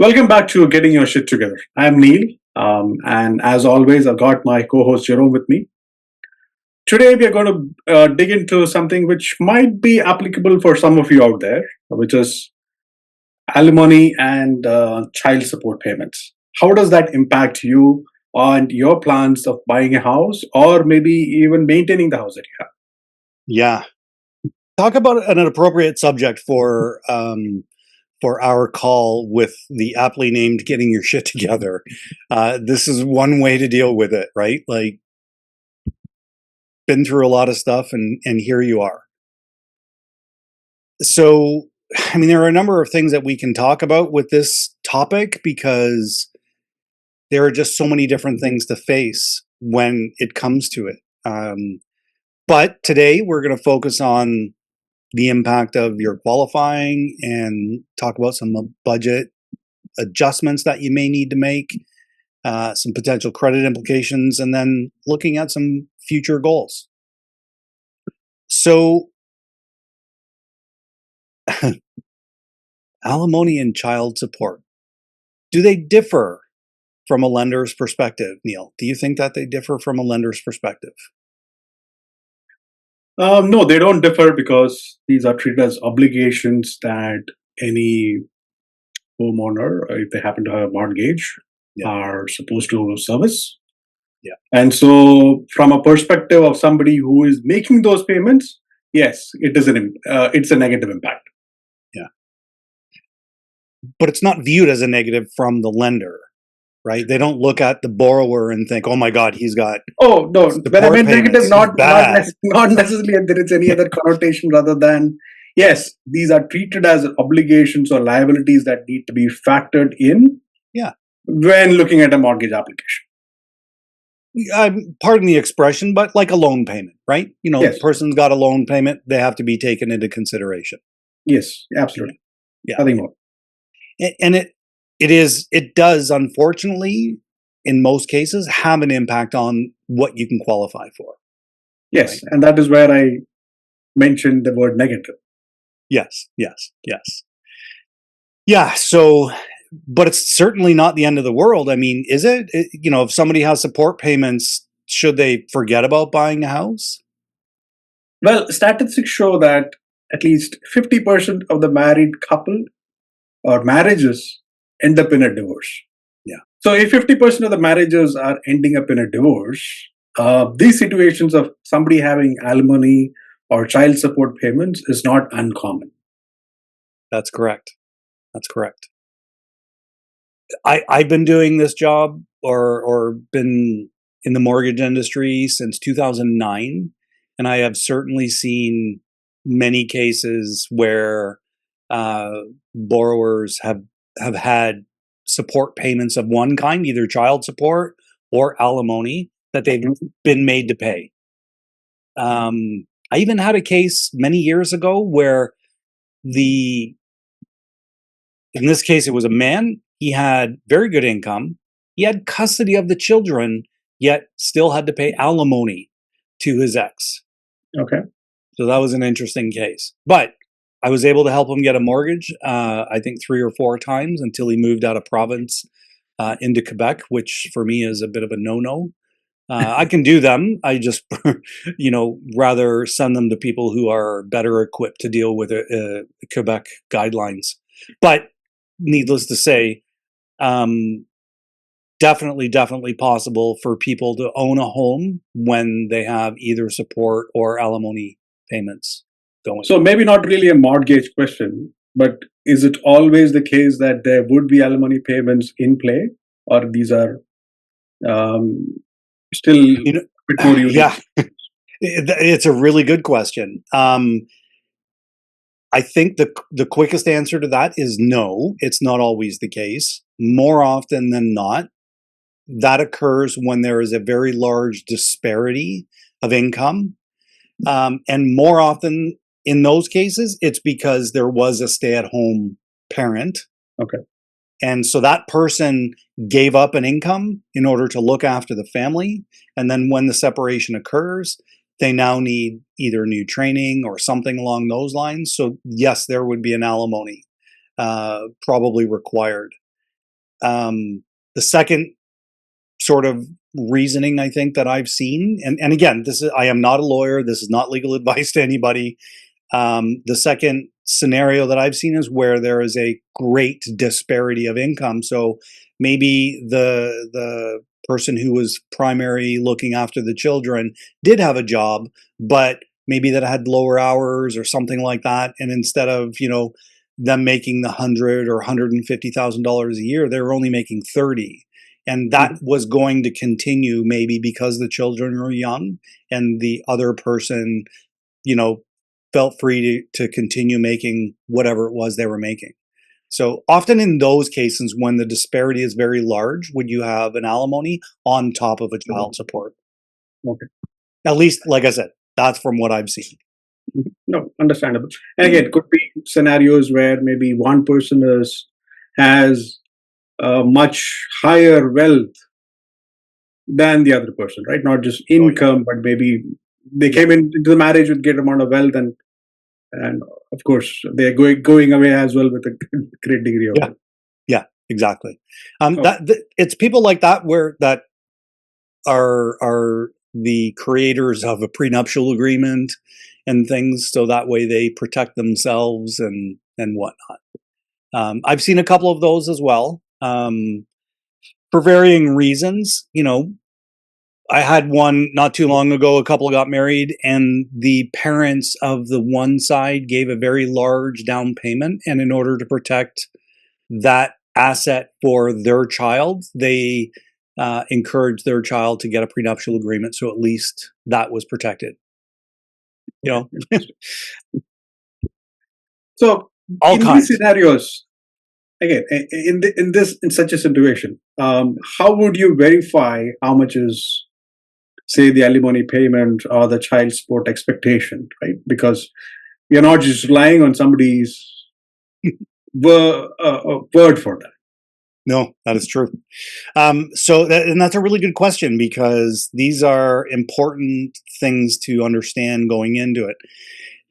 Welcome back to Getting Your Shit Together. I'm Neil, and as always, I've got my co host Jerome with me. Today, we are going to dig into something which might be applicable for some of you out there, which is alimony and child support payments. How does that impact you and your plans of buying a house or maybe even maintaining the house that you have? Yeah. Talk about an appropriate subject for our call with the aptly named "Getting Your Shit Together." This is one way to deal with it, right? Like, been through a lot of stuff, and here you are. So, I mean, there are a number of things that we can talk about with this topic because there are just so many different things to face when it comes to it. But today we're going to focus on the impact of your qualifying and talk about some budget adjustments that you may need to make, some potential credit implications, and then looking at some future goals. So, alimony and child support, do they differ from a lender's perspective, Neil? Do you think that they differ from a lender's perspective? No, they don't differ because these are treated as obligations that any homeowner, if they happen to have a mortgage, Yeah. are supposed to service. Yeah. And so, from a perspective of somebody who is making those payments, yes, it's a negative impact. Yeah. But it's not viewed as a negative from the lender, right? They don't look at the borrower and think, "Oh my God, he's got." Oh no, when I meant negative, not necessarily that there is any other connotation rather than yes, these are treated as obligations or liabilities that need to be factored in. Yeah. When looking at a mortgage application. Pardon the expression, but like a loan payment, right? Yes. The person's got a loan payment; they have to be taken into consideration. Yes, absolutely. Yeah. Nothing more. And it does, unfortunately, in most cases, have an impact on what you can qualify for. Yes, right? And that is where I mentioned the word negative. Yes. Yeah. So, but it's certainly not the end of the world. I mean, is it? If somebody has support payments, should they forget about buying a house? Well, statistics show that at least 50% of the married couple or marriages end up in a divorce. Yeah. So if 50% of the marriages are ending up in a divorce, these situations of somebody having alimony or child support payments is not uncommon. That's correct. I've been doing this job or been in the mortgage industry since 2009, and I have certainly seen many cases where borrowers have had support payments of one kind, either child support or alimony, that they've been made to pay. I even had a case many years ago where in this case, it was a man. He had very good income. He had custody of the children, yet still had to pay alimony to his ex. Okay. So that was an interesting case. But I was able to help him get a mortgage, I think 3 or 4 times until he moved out of province into Quebec, which for me is a bit of a no-no. I can do them. I just, rather send them to people who are better equipped to deal with Quebec guidelines. But needless to say, definitely possible for people to own a home when they have either support or alimony payments going. So maybe not really a mortgage question, but is it always the case that there would be alimony payments in play, or these are still a bit more unique? Yeah, it's a really good question. I think the quickest answer to that is no, it's not always the case. More often than not, that occurs when there is a very large disparity of income. And more often in those cases, it's because there was a stay-at-home parent. Okay. And so that person gave up an income in order to look after the family. And then when the separation occurs, they now need either new training or something along those lines. So yes, there would be an alimony probably required. The second sort of reasoning I think that I've seen, and again, I am not a lawyer. This is not legal advice to anybody. The second scenario that I've seen is where there is a great disparity of income. So maybe the person who was primary looking after the children did have a job, but maybe that had lower hours or something like that. And instead of, them making the $100,000 or $150,000 a year, they were only making 30. And that was going to continue maybe because the children were young and the other person, felt free to continue making whatever it was they were making. So often in those cases, when the disparity is very large, would you have an alimony on top of a child support? Okay. At least, like I said, that's from what I've seen. No, understandable. And again, could be scenarios where maybe one person has much higher wealth than the other person, right? Not just income, but maybe they came into the marriage with great amount of wealth, and of course they're going away as well with a great degree of wealth. Yeah, exactly. It's people like that that are the creators of a prenuptial agreement and things, so that way they protect themselves and whatnot. I've seen a couple of those as well, for varying reasons. I had one not too long ago. A couple got married, and the parents of the one side gave a very large down payment, and in order to protect that asset for their child, they encouraged their child to get a prenuptial agreement, so at least that was protected. So All in kinds. these scenarios, again, in such a situation, how would you verify how much is, say, the alimony payment or the child support expectation, right? Because you're not just relying on somebody's word for that. No, that is true. And that's a really good question, because these are important things to understand going into it.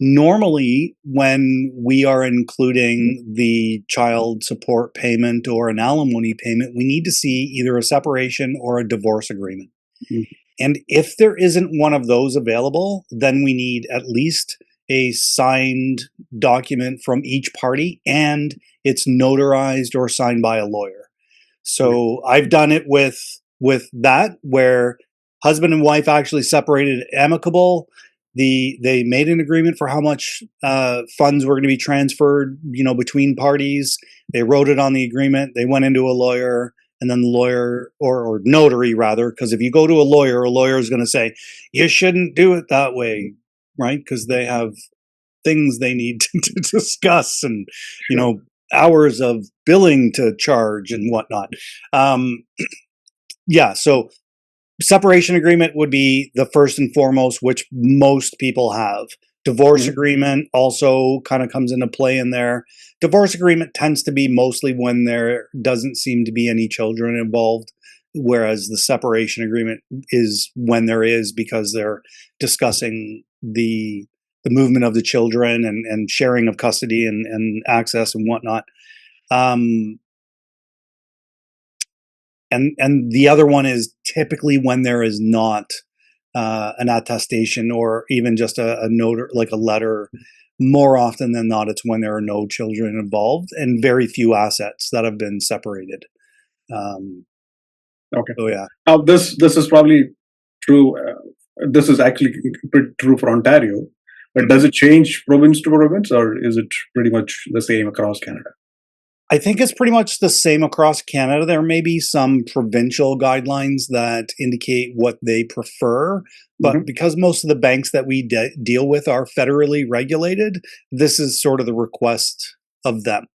Normally, when we are including the child support payment or an alimony payment, we need to see either a separation or a divorce agreement. Mhm. And if there isn't one of those available, then we need at least a signed document from each party, and it's notarized or signed by a lawyer. So I've done it with that, where husband and wife actually separated amicable. They made an agreement for how much funds were going to be transferred, between parties. They wrote it on the agreement. They went into a lawyer, and then the lawyer, or notary rather, because if you go to a lawyer is going to say you shouldn't do it that way, right? Because they have things they need to discuss, and hours of billing to charge and whatnot. So separation agreement would be the first and foremost, which most people have. Divorce agreement also kind of comes into play in there. Divorce agreement tends to be mostly when there doesn't seem to be any children involved, whereas the separation agreement is when there is, because they're discussing the movement of the children and sharing of custody and access and whatnot. And the other one is typically when there is not an attestation or even just a note, or like a letter. More often than not, it's when there are no children involved and very few assets that have been separated. Okay. So yeah. Now this is probably true. This is actually pretty true for Ontario, but does it change province to province, or is it pretty much the same across Canada? I think it's pretty much the same across Canada. There may be some provincial guidelines that indicate what they prefer, but because most of the banks that we deal with are federally regulated, this is sort of the request of them.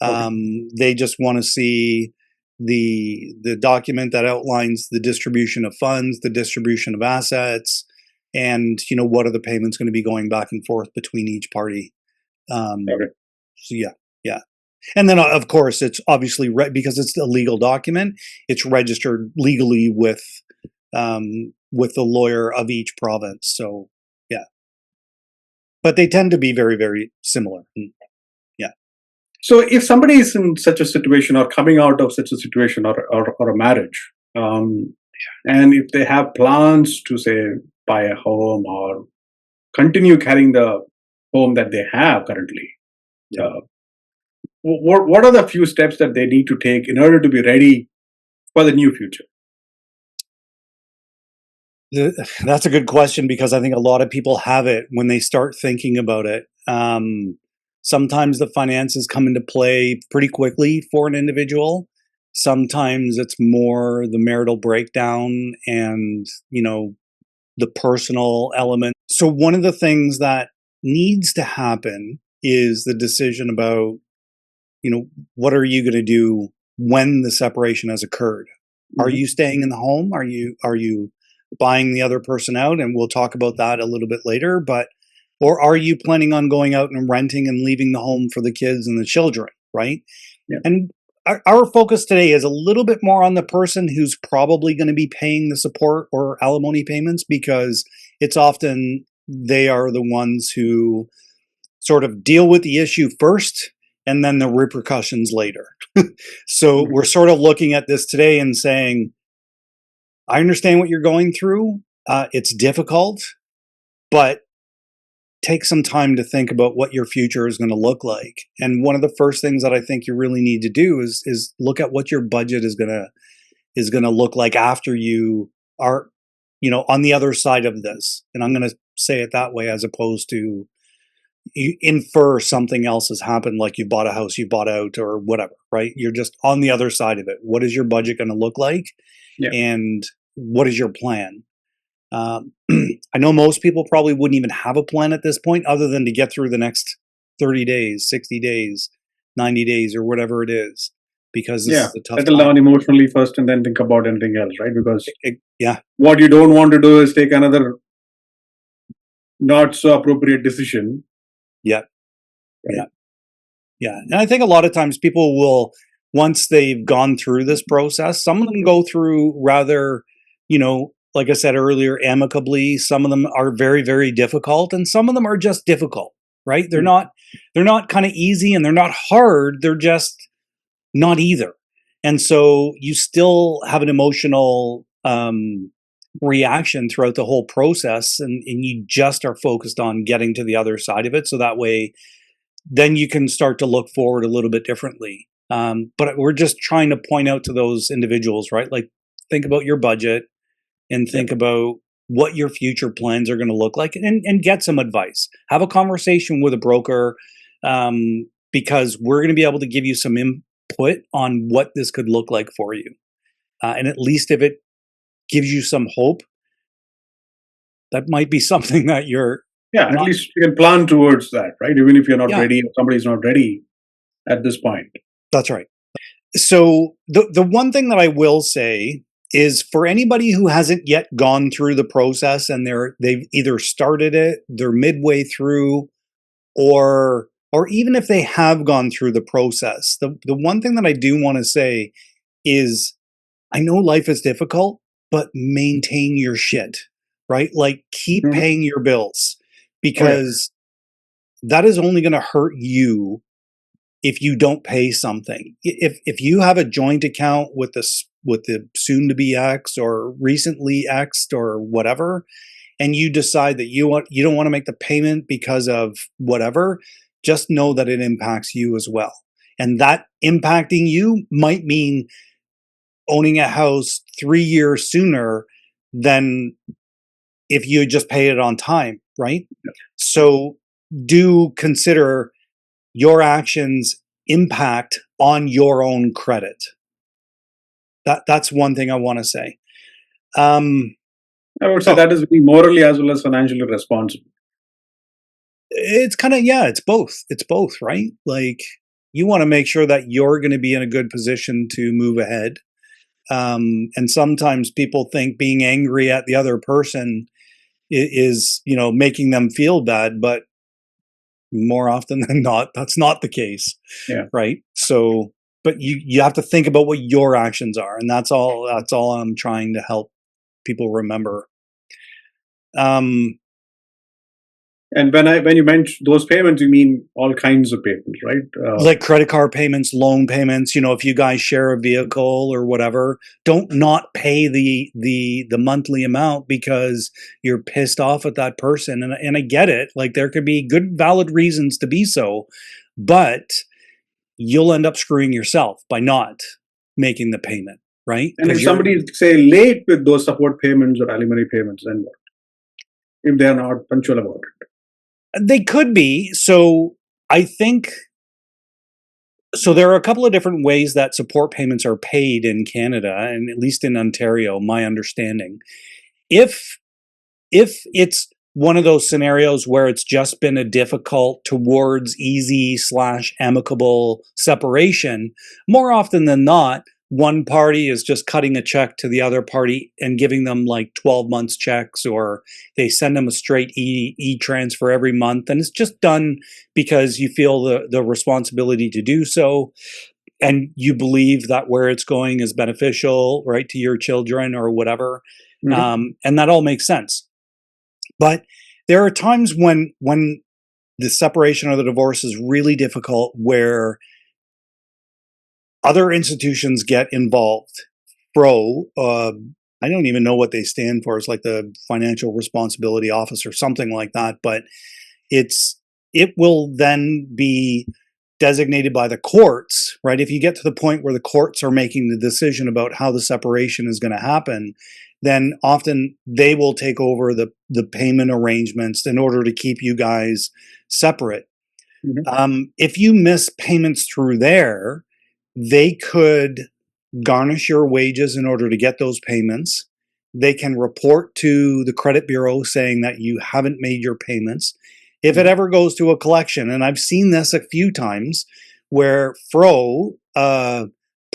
They just want to see the document that outlines the distribution of funds, the distribution of assets, and what are the payments going to be going back and forth between each party. So yeah. And then, of course, it's obviously because it's a legal document. It's registered legally with the lawyer of each province. So yeah, but they tend to be very, very similar. Yeah. So if somebody is in such a situation or coming out of such a situation or a marriage, and if they have plans to say buy a home or continue carrying the home that they have currently, Yeah. uh, what are the few steps that they need to take in order to be ready for the new future? That's a good question because I think a lot of people have it when they start thinking about it. Sometimes the finances come into play pretty quickly for an individual. Sometimes it's more the marital breakdown and, the personal element. So one of the things that needs to happen is the decision about, what are you going to do when the separation has occurred? Are Mhm. you staying in the home? Are you buying the other person out? And we'll talk about that a little bit later, but or are you planning on going out and renting and leaving the home for the kids and the children, right? Yeah. And our focus today is a little bit more on the person who's probably going to be paying the support or alimony payments because it's often they are the ones who sort of deal with the issue first and then the repercussions later. So Mhm. we're sort of looking at this today and saying, I understand what you're going through. It's difficult, but take some time to think about what your future is going to look like. And one of the first things that I think you really need to do is look at what your budget is going to look like after you are, on the other side of this. And I'm going to say it that way as opposed to you infer something else has happened, like you bought a house, you bought out, or whatever, right? You're just on the other side of it. What is your budget going to look like? Yeah. And what is your plan? I know most people probably wouldn't even have a plan at this point other than to get through the next 30 days, 60 days, 90 days, or whatever it is, because this Yeah. is a tough Settle time. down emotionally first and then think about anything else, right? Because Yeah, what you don't want to do is take another not so appropriate decision, yeah, yeah. right? Yeah. And I think a lot of times people will, once they've gone through this process, some of them go through rather, like I said earlier, amicably. Some of them are very, very difficult, and some of them are just difficult, right? They're Mm. not, they're not kind of easy and they're not hard. They're just not either. And so you still have an emotional reaction throughout the whole process, and you just are focused on getting to the other side of it. So that way, then you can start to look forward a little bit differently. But we're just trying to point out to those individuals, right? Like, think about your budget and Yeah. think about what your future plans are going to look like, and get some advice. Have a conversation with a broker, because we're going to be able to give you some input on what this could look like for you. And at least if it gives you some hope, that might be something that you're Yeah. At not. least you can plan towards that, right? Even if you're not Yeah, ready or somebody's not ready at this point. that's right. So the one thing that I will say is for anybody who hasn't yet gone through the process and they've either started it, they're midway through, or even if they have gone through the process, the one thing that I do want to say is I know life is difficult, but maintain your shit, right? Like keep Mhm. paying your bills Oh, yeah. because that is only going to hurt you if you don't pay something. If you have a joint account with the soon to be ex or recently exed or whatever, and you decide that you don't want to make the payment because of whatever, just know that it impacts you as well. And that impacting you might mean owning a house 3 years sooner than if you just pay it on time, right? So do consider your actions impact on your own credit. That's one thing I want to say. Um, I would say oh, that is being morally as well as financially responsible. it's kind of, yeah, it's both. It's both, right? Like you want to make sure that you're going to be in a good position to move ahead. And sometimes people think being angry at the other person is, making them feel bad, but more often than not, that's not the case, Yeah. right? So, but you have to think about what your actions are, and that's all I'm trying to help people remember. Um, And when you mention those payments, you mean all kinds of payments, right? Like credit card payments, loan payments, if you guys share a vehicle or whatever, don't not pay the monthly amount because you're pissed off at that person. And I get it. Like there could be good valid reasons to be so, but you'll end up screwing yourself by not making the payment, right? And if somebody is, say, late with those support payments or alimony payments, then what? If they are not punctual about it. They could be. So I think so there are a couple of different ways that support payments are paid in Canada, and at least in Ontario, my understanding. If it's one of those scenarios where it's just been a difficult towards easy / amicable separation, more often than not, one party is just cutting a check to the other party and giving them like 12 months checks, or they send them a straight e-transfer every month. And it's just done because you feel the responsibility to do so. And you believe that where it's going is beneficial, right, to your children or whatever. Mm-hmm. And that all makes sense. But there are times when the separation or the divorce is really difficult, where other institutions get involved. I don't even know what they stand for. It's like the Financial Responsibility Office or something like that. But it will then be designated by the courts, right? If you get to the point where the courts are making the decision about how the separation is going to happen, then often they will take over the payment arrangements in order to keep you guys separate. Mm-hmm. If you miss payments through there, they could garnish your wages in order to get those payments. They can report to the credit bureau saying that you haven't made your payments. If it ever goes to a collection, and I've seen this a few times, where Fro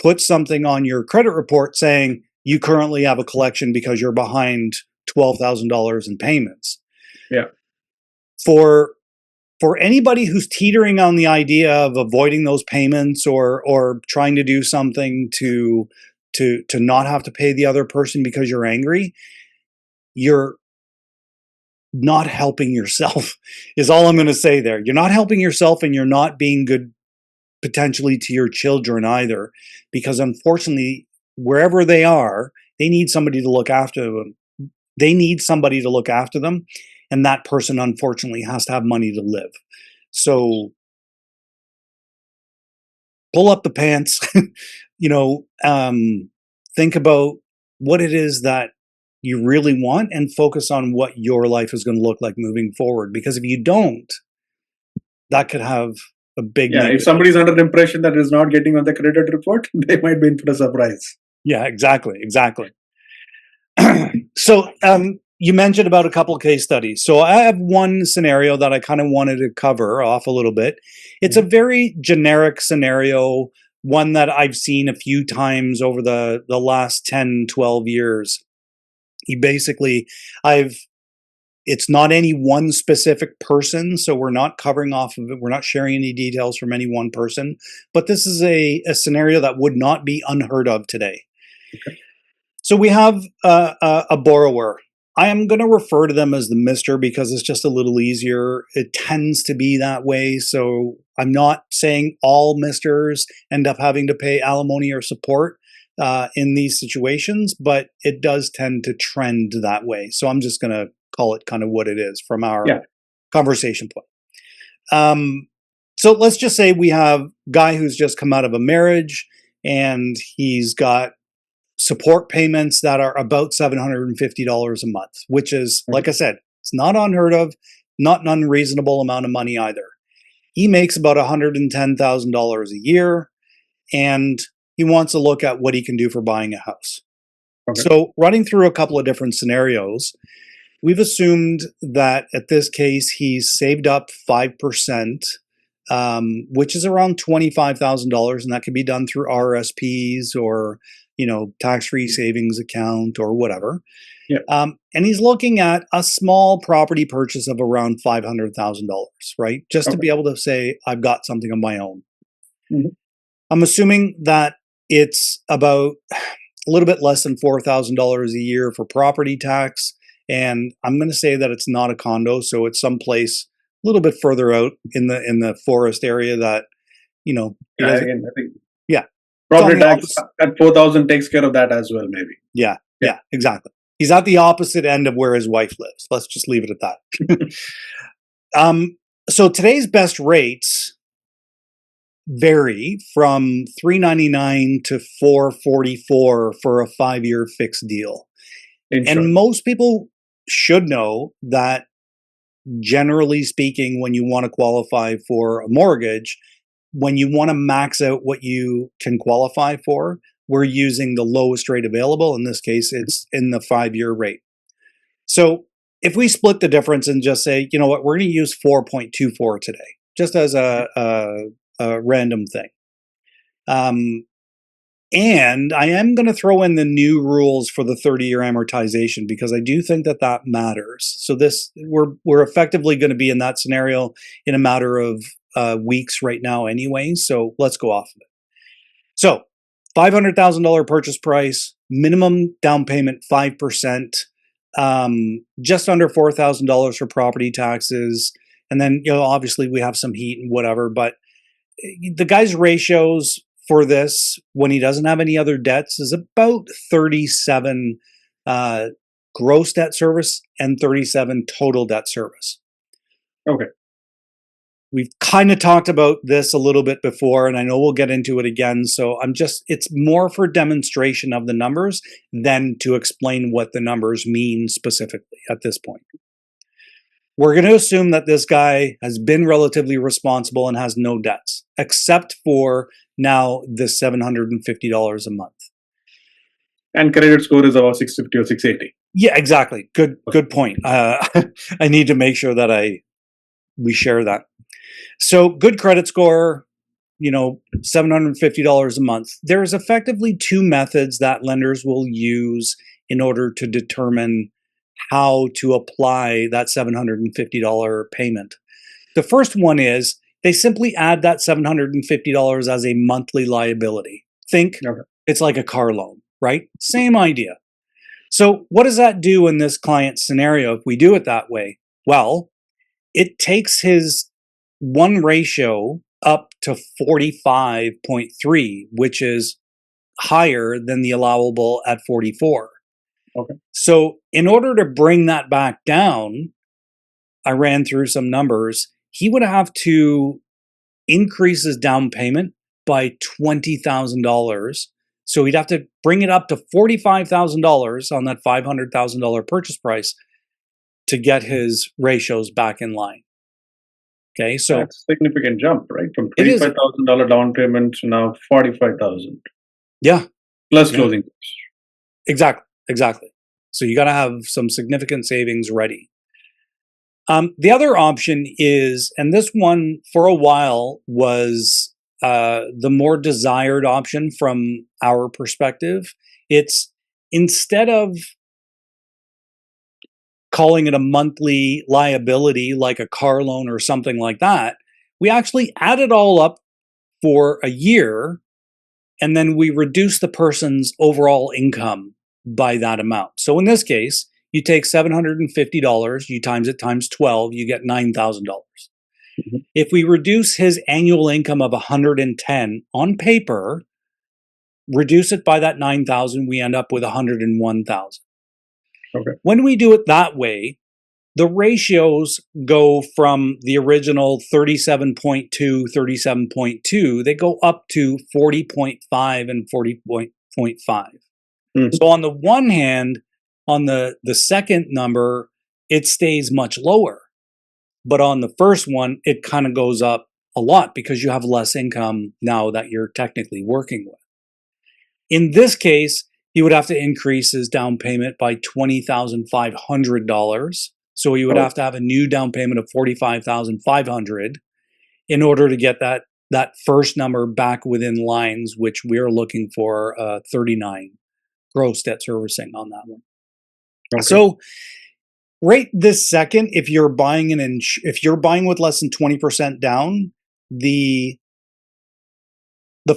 puts something on your credit report saying you currently have a collection because you're behind $12,000 in payments. Yeah. For anybody who's teetering on the idea of avoiding those payments or trying to do something to not have to pay the other person because you're angry, you're not helping yourself, is all I'm going to say there. You're not helping yourself, and you're not being good potentially to your children either, because unfortunately, wherever they are, they need somebody to look after them. They need somebody to look after them, and that person unfortunately has to have money to live. So pull up the pants, think about what it is that you really want and focus on what your life is going to look like moving forward. Because if you don't, that could have a big If negative. somebody's under the impression that is not getting on the credit report, they might be in for a surprise. Yeah, exactly. So you mentioned about a couple of case studies. So I have one scenario that I kind of wanted to cover off a little bit. It's a very generic scenario, one that I've seen a few times over the last 10, 12 years. It's not any one specific person, so we're not covering off of it. We're not sharing any details from any one person, but this is a scenario that would not be unheard of today. Okay. So we have a borrower. I am going to refer to them as the Mr. because it's just a little easier. It tends to be that way. So I'm not saying all Misters end up having to pay alimony or support in these situations, but it does tend to trend that way. So I'm just going to call it kind of what it is from our conversation point. So let's just say we have a guy who's just come out of a marriage, and he's got support payments that are about $750 a month, which is, like I said, it's not unheard of, not an unreasonable amount of money either. He makes about $110,000 a year, and he wants to look at what he can do for buying a house. Okay. So running through a couple of different scenarios, we've assumed that at this case, he's saved up 5%, which is around $25,000, and that can be done through RSPs or tax-free savings account or whatever. Yeah. And he's looking at a small property purchase of around $500,000, right? Just to be able to say, I've got something of my own. Mm-hmm. I'm assuming that it's about a little bit less than $4,000 a year for property tax And I'm going to say that it's not a condo, so it's someplace a little bit further out in the forest area that, he doesn't. Again, I think Yeah, property tax at 4,000 takes care of that as well, maybe. Yeah, exactly. He's at the opposite end of where his wife lives. Let's just leave it at that. So today's best rates vary from $399 to $444 for a 5-year fixed deal. And most people should know that, generally speaking, when you want to qualify for a mortgage, when you want to max out what you can qualify for, we're using the lowest rate available. In this case, it's in the 5-year rate. So if we split the difference and just say, you know what, we're going to use 4.24 today, just as a random thing. And I am going to throw in the new rules for the 30-year amortization, because I do think that matters. So we're effectively going to be in that scenario in a matter of weeks right now anyway. So let's go off of it. So $500,000 purchase price, minimum down payment 5%, just under $4,000 for property taxes. And then, obviously we have some heat and whatever, but the guy's ratios for this, when he doesn't have any other debts, is about 37 gross debt service and 37 total debt service. Okay. We've kind of talked about this a little bit before, and I know we'll get into it again. So it's more for demonstration of the numbers than to explain what the numbers mean specifically at this point. We're going to assume that this guy has been relatively responsible and has no debts, except for now the $750 a month. And credit score is about 650 or 680. Yeah, exactly. Good point. I need to make sure that we share that. So good credit score, $750 a month. There's effectively two methods that lenders will use in order to determine how to apply that $750 payment. The first one is they simply add that $750 as a monthly liability. Think It's like a car loan, right? Same idea. So what does that do in this client scenario if we do it that way? Well, it takes his one ratio up to 45.3, which is higher than the allowable at 44. Okay. So in order to bring that back down, I ran through some numbers. He would have to increase his down payment by $20,000. So he'd have to bring it up to $45,000 on that $500,000 purchase price to get his ratios back in line. Okay, so that's a significant jump, right? From $25,000 down payment to now $45,000. Yeah. Plus closing costs. Exactly. So you got to have some significant savings ready. The other option is, and this one for a while was the more desired option from our perspective. It's, instead of calling it a monthly liability like a car loan or something like that, we actually add it all up for a year, and then we reduce the person's overall income by that amount. So in this case, you take $750, you times it times 12, you get $9,000. Mm-hmm. If we reduce his annual income of $110 on paper, reduce it by that $9,000, we end up with $101,000. Okay. When we do it that way, the ratios go from the original 37.2, 37.2, they go up to 40.5 and 40.5. Mm-hmm. So on the one hand, on the second number, it stays much lower. But on the first one, it kind of goes up a lot because you have less income now that you're technically working with. In this case, he would have to increase his down payment by $20,500. So he would have to have a new down payment of $45,500 in order to get that first number back within lines, which we're looking for 39 gross debt servicing on that one. Okay. So right this second, if you're buying if you're buying with less than 20% down, the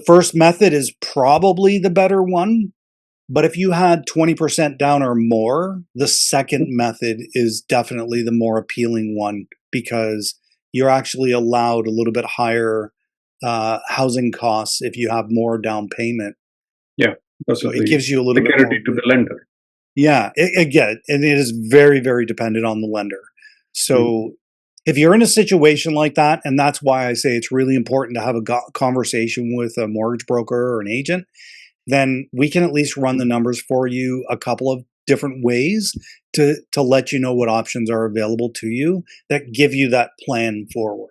first method is probably the better one. But if you had 20% down or more, the second method is definitely the more appealing one because you're actually allowed a little bit higher housing costs if you have more down payment. Yeah, because So of it the gives you a little bit more. security to the lender. Yeah, again, and it is very, very dependent on the lender. So if you're in a situation like that, and that's why I say it's really important to have a conversation with a mortgage broker or an agent, then we can at least run the numbers for you a couple of different ways to let you know what options are available to you that give you that plan forward.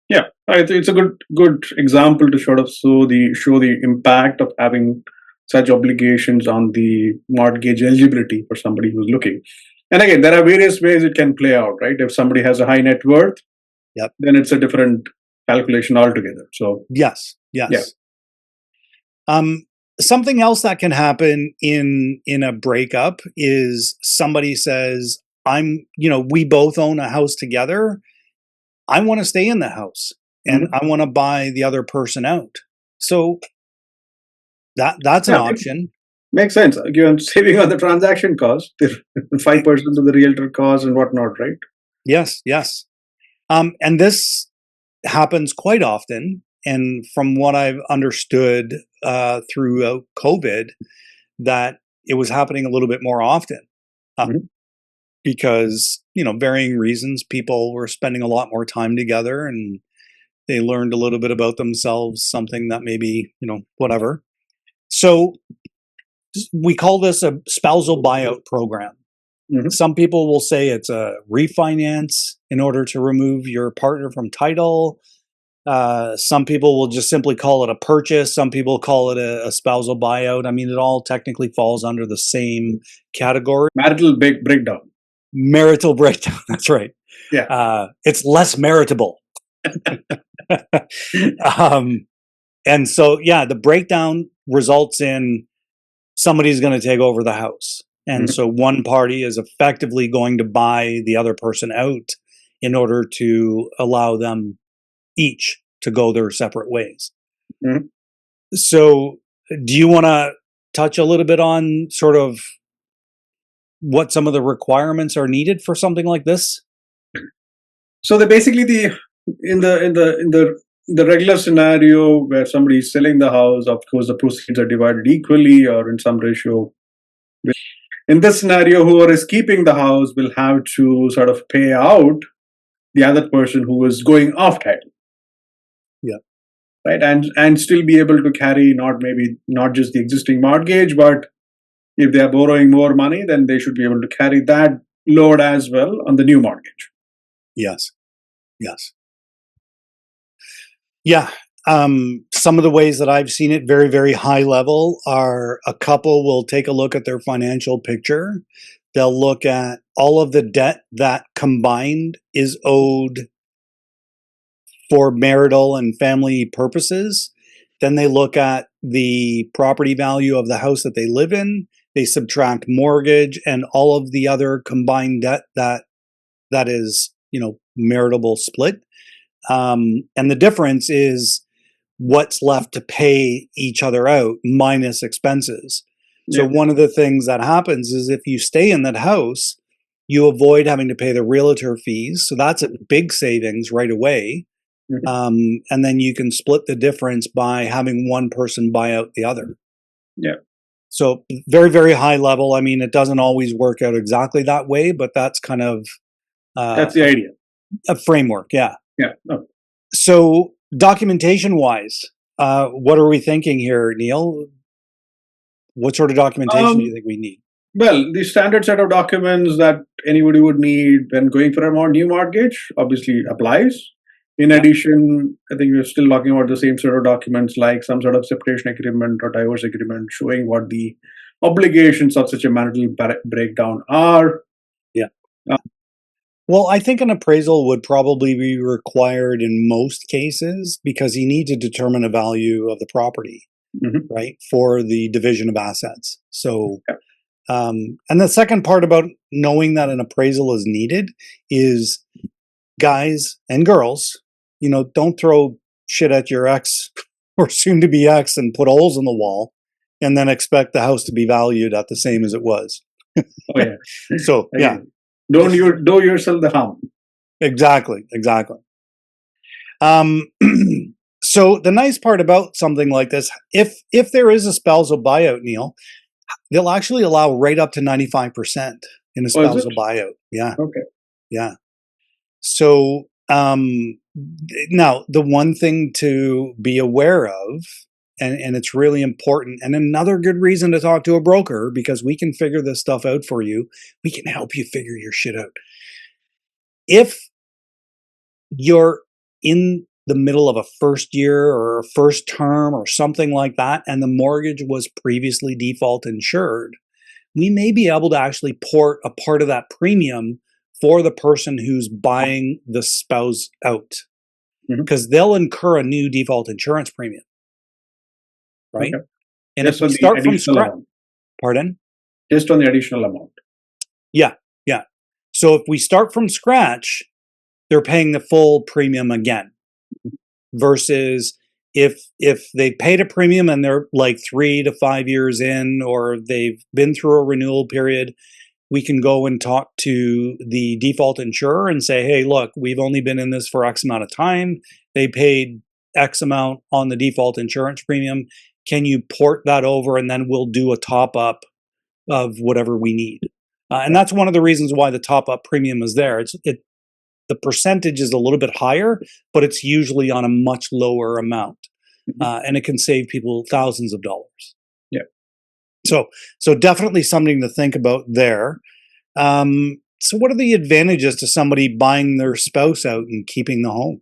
Yeah, I think it's a good example to sort of show the impact of having such obligations on the mortgage eligibility for somebody who's looking. And again, there are various ways it can play out, right? If somebody has a high net worth, Yep. then it's a different calculation altogether. So Yes. yeah. Something else that can happen in a breakup is somebody says, we both own a house together. I want to stay in the house and I want to buy the other person out. So that's an Yeah, option. makes sense. You're saving on the transaction cost, the 5% of the realtor cost and whatnot, right? Yes, yes. And this happens quite often. And from what I've understood through COVID, that it was happening a little bit more often because, varying reasons, people were spending a lot more time together and they learned a little bit about themselves, something that maybe, whatever. So we call this a spousal buyout program. Some people will say it's a refinance in order to remove your partner from title. Some people will just simply call it a purchase. Some people call it a spousal buyout. I mean, it all technically falls under the same category. Marital breakdown. Marital breakdown. That's right. Yeah. It's less meritable. And so, yeah, the breakdown results in somebody's going to take over the house. And so one party is effectively going to buy the other person out in order to allow them each to go their separate ways. So do you want to touch a little bit on sort of what some of the requirements are needed for something like this? So they basically the regular scenario where somebody is selling the house, of course the proceeds are divided equally or in some ratio. In this scenario, whoever is keeping the house will have to sort of pay out the other person who is going off title. Yeah. Right. And still be able to carry not just the existing mortgage, but if they are borrowing more money, then they should be able to carry that load as well on the new mortgage. Yes. Yes. Yeah. Some of the ways that I've seen it very, very high level are a couple will take a look at their financial picture. They'll look at all of the debt that combined is owed for marital and family purposes. Then they look at the property value of the house that they live in. They subtract mortgage and all of the other combined debt that is, maritable split. And the difference is what's left to pay each other out minus expenses. So one of the things that happens is if you stay in that house, you avoid having to pay the realtor fees. So that's a big savings right away. And then you can split the difference by having one person buy out the other. Yeah. So very, very high level. I mean, it doesn't always work out exactly that way, but that's kind of that's the idea. A framework. Yeah. Yeah. Oh. So documentation wise, what are we thinking here, Neil? What sort of documentation do you think we need? Well, the standard set of documents that anybody would need when going for a new mortgage obviously applies. In addition, I think we're still talking about the same sort of documents like some sort of separation agreement or divorce agreement showing what the obligations of such a marital breakdown are. Yeah. Well, I think an appraisal would probably be required in most cases because you need to determine a value of the property, right, for the division of assets. So, and the second part about knowing that an appraisal is needed is guys and girls, don't throw shit at your ex or soon to be ex and put holes in the wall. and then expect the house to be valued at the same as it was. Oh yeah. So yeah, Again, don't you do yourself the harm. exactly. So the nice part about something like this, if there is a spousal buyout, Neil, they'll actually allow right up to 95% in a Oh, is it? spousal buyout. Yeah, Okay. yeah. So now the one thing to be aware of, and it's really important, and another good reason to talk to a broker, because we can figure this stuff out for you. We can help you figure your shit out. If you're in the middle of a first year or a first term or something like that, and the mortgage was previously default insured, we may be able to actually port a part of that premium for the person who's buying the spouse out, because they'll incur a new default insurance premium, right? Okay. And Just if we on the start from additional scratch, amount. pardon? Just on the additional amount. Yeah. So if we start from scratch, they're paying the full premium again. Versus if they paid a premium and they're like 3 to 5 years in, or they've been through a renewal period, we can go and talk to the default insurer and say, hey, look, we've only been in this for X amount of time. They paid X amount on the default insurance premium. Can you port that over, and then we'll do a top up of whatever we need. And that's one of the reasons why the top up premium is there. The percentage is a little bit higher, but it's usually on a much lower amount, and it can save people thousands of dollars. Yeah. So definitely something to think about there. So what are the advantages to somebody buying their spouse out and keeping the home?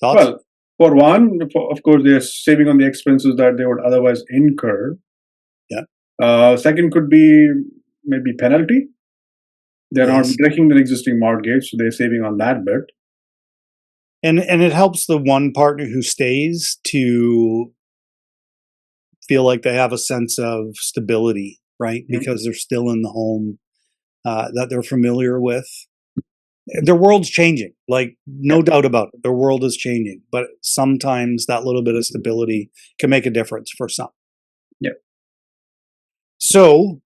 Thoughts? Well, for one, of course, they're saving on the expenses that they would otherwise incur. Yeah. Second could be maybe penalty. They're not Yes. breaking the existing mortgage, so they're saving on that bit. And it helps the one partner who stays to feel like they have a sense of stability, right? Because they're still in the home that they're familiar with. Their world's changing, like no doubt about it. Their world is changing, but sometimes that little bit of stability can make a difference for some. Yeah. So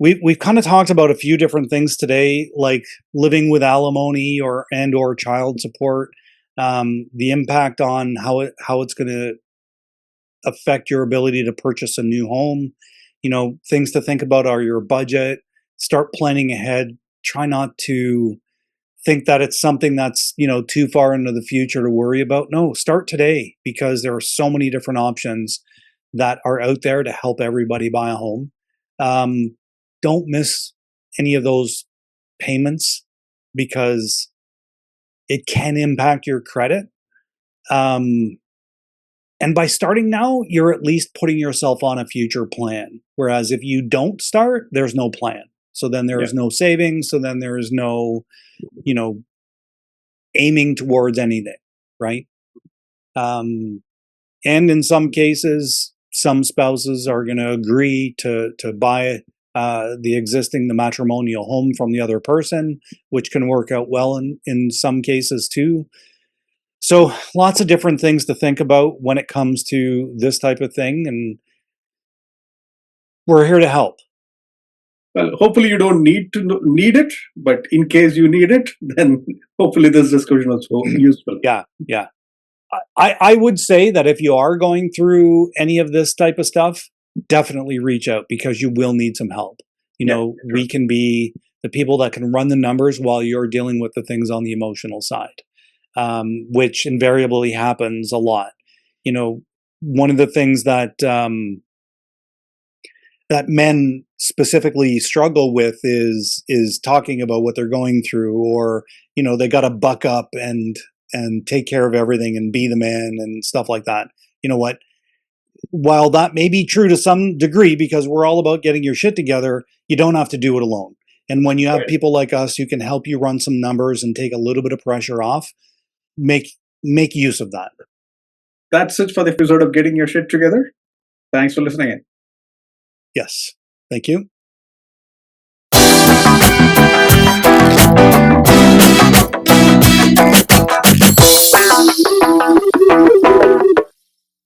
we've kind of talked about a few different things today, like living with alimony or child support, the impact on how it's going to affect your ability to purchase a new home. Things to think about are your budget. Start planning ahead. Try not to think that it's something that's too far into the future to worry about. No, start today, because there are so many different options that are out there to help everybody buy a home. Don't miss any of those payments, because it can impact your credit. And by starting now, you're at least putting yourself on a future plan. Whereas if you don't start, there's no plan. So then there is no savings. So then there is no, aiming towards anything, right? And in some cases, some spouses are going to agree to buy the matrimonial home from the other person, which can work out well in some cases too. So lots of different things to think about when it comes to this type of thing, and we're here to help. Well, hopefully you don't need need it, but in case you need it, then hopefully this discussion was useful. Yeah. I would say that if you are going through any of this type of stuff, definitely reach out, because you will need some help. We can be the people that can run the numbers while you're dealing with the things on the emotional side, which invariably happens a lot. One of the things that that men specifically struggle with is talking about what they're going through, or they got to buck up and take care of everything and be the man and stuff like that. You know what? While that may be true to some degree, because we're all about getting your shit together, you don't have to do it alone. And when you have people like us who can help you run some numbers and take a little bit of pressure off, make use of that. That's it for the episode of Getting Your Shit Together. Thanks for listening in. Yes. Thank you.